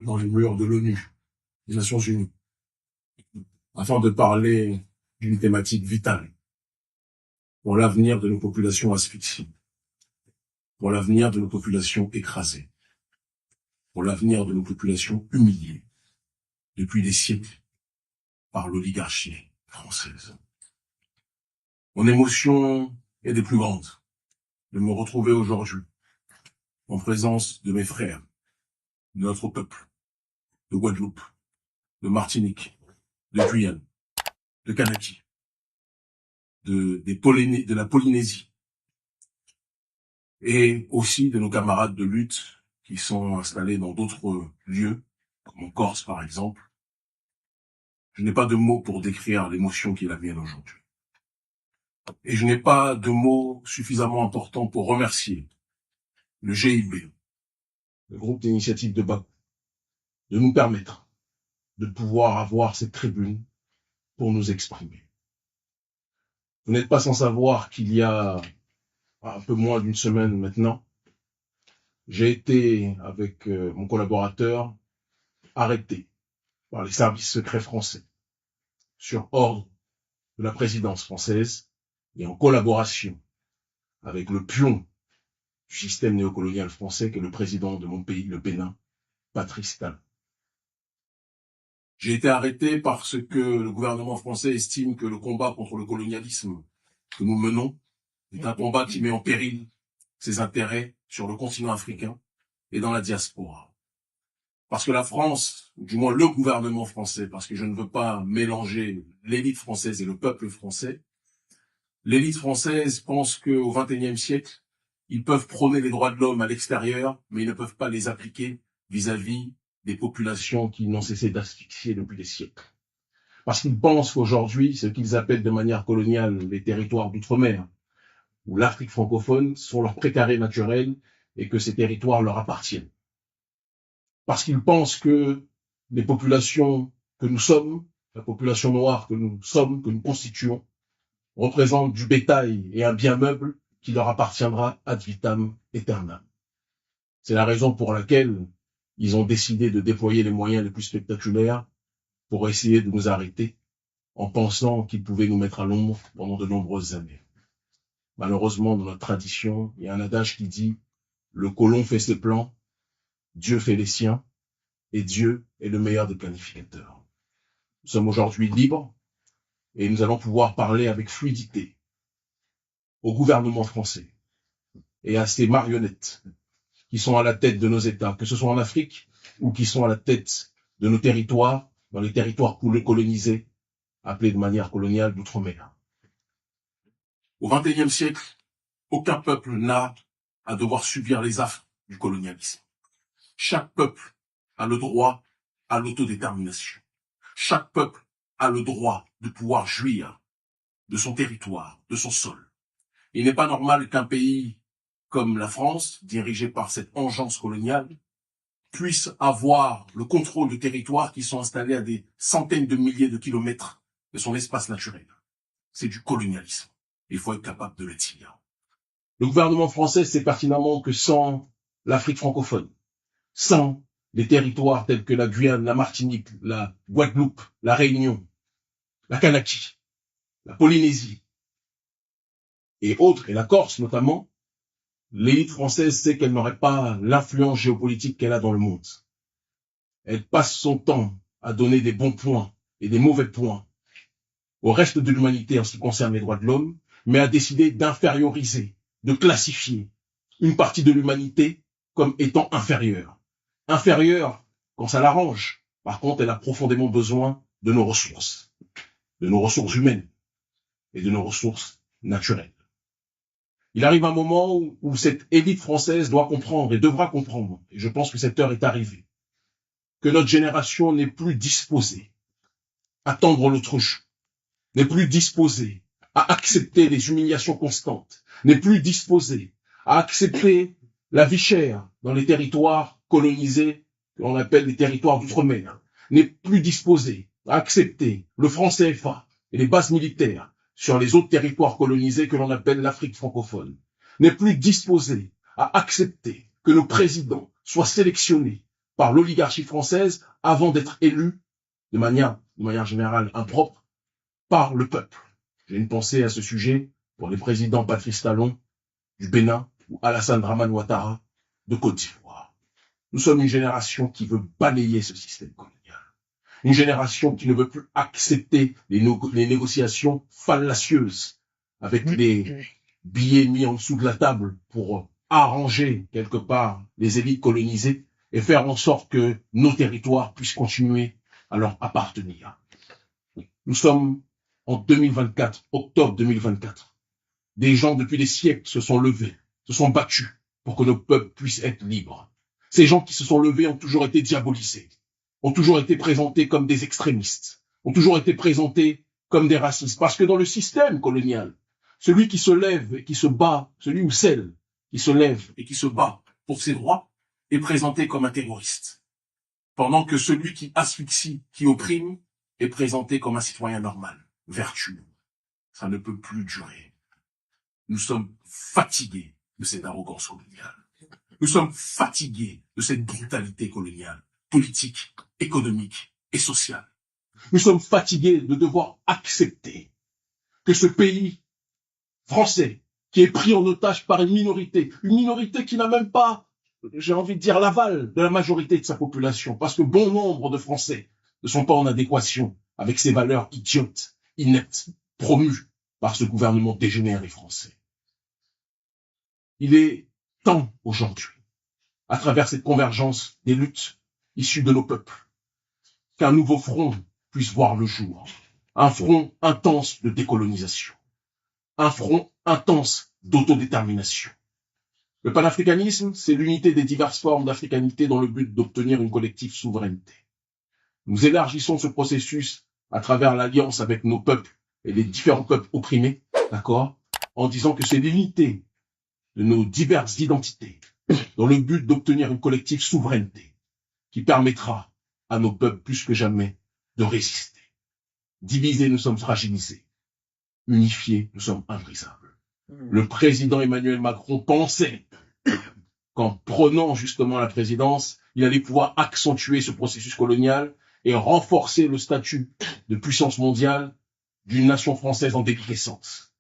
dans les murs de l'ONU, des Nations Unies, afin de parler d'une thématique vitale pour l'avenir de nos populations asphyxiées, pour l'avenir de nos populations écrasées, pour l'avenir de nos populations humiliées depuis des siècles par l'oligarchie française. Mon émotion est des plus grandes de me retrouver aujourd'hui en présence de mes frères, de notre peuple, de Guadeloupe, de Martinique, de Guyane, de Kanaki, de la Polynésie, et aussi de nos camarades de lutte qui sont installés dans d'autres lieux, comme en Corse par exemple. Je n'ai pas de mots pour décrire l'émotion qui est la mienne aujourd'hui. Et je n'ai pas de mots suffisamment importants pour remercier le GIB, le groupe d'initiative de Bakou, de nous permettre de pouvoir avoir cette tribune pour nous exprimer. Vous n'êtes pas sans savoir qu'il y a un peu moins d'une semaine maintenant, j'ai été, avec mon collaborateur, arrêté par les services secrets français sur ordre de la présidence française et en collaboration avec le pion du système néocolonial français qui est le président de mon pays, le Bénin, Patrice Talon. J'ai été arrêté parce que le gouvernement français estime que le combat contre le colonialisme que nous menons est un combat qui met en péril ses intérêts sur le continent africain et dans la diaspora. Parce que la France, ou du moins le gouvernement français, parce que je ne veux pas mélanger l'élite française et le peuple français, l'élite française pense qu'au XXIe siècle, ils peuvent prôner les droits de l'homme à l'extérieur, mais ils ne peuvent pas les appliquer vis-à-vis des populations qui n'ont cessé d'asphyxier depuis des siècles. Parce qu'ils pensent qu'aujourd'hui, ce qu'ils appellent de manière coloniale les territoires d'outre-mer, ou l'Afrique francophone, sont leurs précarés naturels et que ces territoires leur appartiennent. Parce qu'ils pensent que les populations que nous sommes, la population noire que nous sommes, que nous constituons, représentent du bétail et un bien meuble qui leur appartiendra ad vitam aeternam. C'est la raison pour laquelle ils ont décidé de déployer les moyens les plus spectaculaires pour essayer de nous arrêter en pensant qu'ils pouvaient nous mettre à l'ombre pendant de nombreuses années. Malheureusement, dans notre tradition, il y a un adage qui dit « Le colon fait ses plans, Dieu fait les siens, et Dieu est le meilleur des planificateurs. » Nous sommes aujourd'hui libres et nous allons pouvoir parler avec fluidité au gouvernement français et à ces marionnettes qui sont à la tête de nos États, que ce soit en Afrique ou qui sont à la tête de nos territoires, dans les territoires colonisés, appelés de manière coloniale d'outre-mer. Au XXIe siècle, aucun peuple n'a à devoir subir les affres du colonialisme. Chaque peuple a le droit à l'autodétermination. Chaque peuple a le droit de pouvoir jouir de son territoire, de son sol. Il n'est pas normal qu'un pays comme la France, dirigé par cette engeance coloniale, puisse avoir le contrôle de territoires qui sont installés à des centaines de milliers de kilomètres de son espace naturel. C'est du colonialisme. Il faut être capable de le dire. Le gouvernement français sait pertinemment que sans l'Afrique francophone, sans des territoires tels que la Guyane, la Martinique, la Guadeloupe, la Réunion, la Kanaki, la Polynésie et autres, et la Corse notamment, l'élite française sait qu'elle n'aurait pas l'influence géopolitique qu'elle a dans le monde. Elle passe son temps à donner des bons points et des mauvais points au reste de l'humanité en ce qui concerne les droits de l'homme, mais a décidé d'inférioriser, de classifier une partie de l'humanité comme étant inférieure. Inférieure quand ça l'arrange. Par contre, elle a profondément besoin de nos ressources humaines et de nos ressources naturelles. Il arrive un moment où cette élite française doit comprendre et devra comprendre, et je pense que cette heure est arrivée, que notre génération n'est plus disposée à tendre l'autruche, n'est plus disposée à accepter les humiliations constantes, n'est plus disposée à accepter la vie chère dans les territoires colonisés, que l'on appelle les territoires d'outre-mer, n'est plus disposée à accepter le franc CFA et les bases militaires sur les autres territoires colonisés que l'on appelle l'Afrique francophone, n'est plus disposée à accepter que nos présidents soient sélectionnés par l'oligarchie française avant d'être élus de manière générale impropre par le peuple. J'ai une pensée à ce sujet pour les présidents Patrice Talon du Bénin ou Alassane Dramane Ouattara de Côte d'Ivoire. Nous sommes une génération qui veut balayer ce système colonial. Une génération qui ne veut plus accepter les négociations fallacieuses avec les billets mis en dessous de la table pour arranger quelque part les élites colonisées et faire en sorte que nos territoires puissent continuer à leur appartenir. Nous sommes en 2024, octobre 2024. Des gens depuis des siècles se sont levés, se sont battus pour que nos peuples puissent être libres. Ces gens qui se sont levés ont toujours été diabolisés, ont toujours été présentés comme des extrémistes, ont toujours été présentés comme des racistes. Parce que dans le système colonial, celui qui se lève et qui se bat, celui ou celle qui se lève et qui se bat pour ses droits, est présenté comme un terroriste. Pendant que celui qui asphyxie, qui opprime, est présenté comme un citoyen normal, vertueux. Ça ne peut plus durer. Nous sommes fatigués de cette arrogance coloniale. Nous sommes fatigués de cette brutalité coloniale, politique, économique et sociale. Nous sommes fatigués de devoir accepter que ce pays français, qui est pris en otage par une minorité qui n'a même pas, j'ai envie de dire, l'aval de la majorité de sa population, parce que bon nombre de Français ne sont pas en adéquation avec ces valeurs idiotes, ineptes, promues par ce gouvernement dégénéré français. Il est temps aujourd'hui, à travers cette convergence des luttes issues de nos peuples, qu'un nouveau front puisse voir le jour. Un front intense de décolonisation. Un front intense d'autodétermination. Le panafricanisme, c'est l'unité des diverses formes d'africanité dans le but d'obtenir une collective souveraineté. Nous élargissons ce processus à travers l'alliance avec nos peuples et les différents peuples opprimés, d'accord, en disant que c'est l'unité de nos diverses identités dans le but d'obtenir une collective souveraineté qui permettra à nos peuples plus que jamais de résister. Divisés, nous sommes fragilisés. Unifiés, nous sommes imbrisables. Le président Emmanuel Macron pensait qu'en prenant justement la présidence, il allait pouvoir accentuer ce processus colonial et renforcer le statut de puissance mondiale d'une nation française en déliquescence.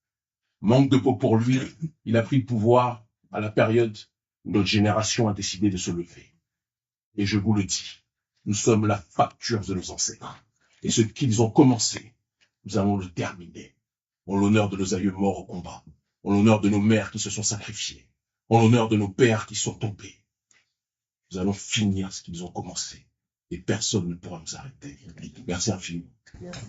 Manque de peau pour lui, il a pris le pouvoir à la période où notre génération a décidé de se lever. Et je vous le dis, nous sommes la facture de nos ancêtres. Et ce qu'ils ont commencé, nous allons le terminer. En l'honneur de nos aïeux morts au combat, en l'honneur de nos mères qui se sont sacrifiées, en l'honneur de nos pères qui sont tombés. Nous allons finir ce qu'ils ont commencé. Et personne ne pourra nous arrêter. Merci infiniment. Merci.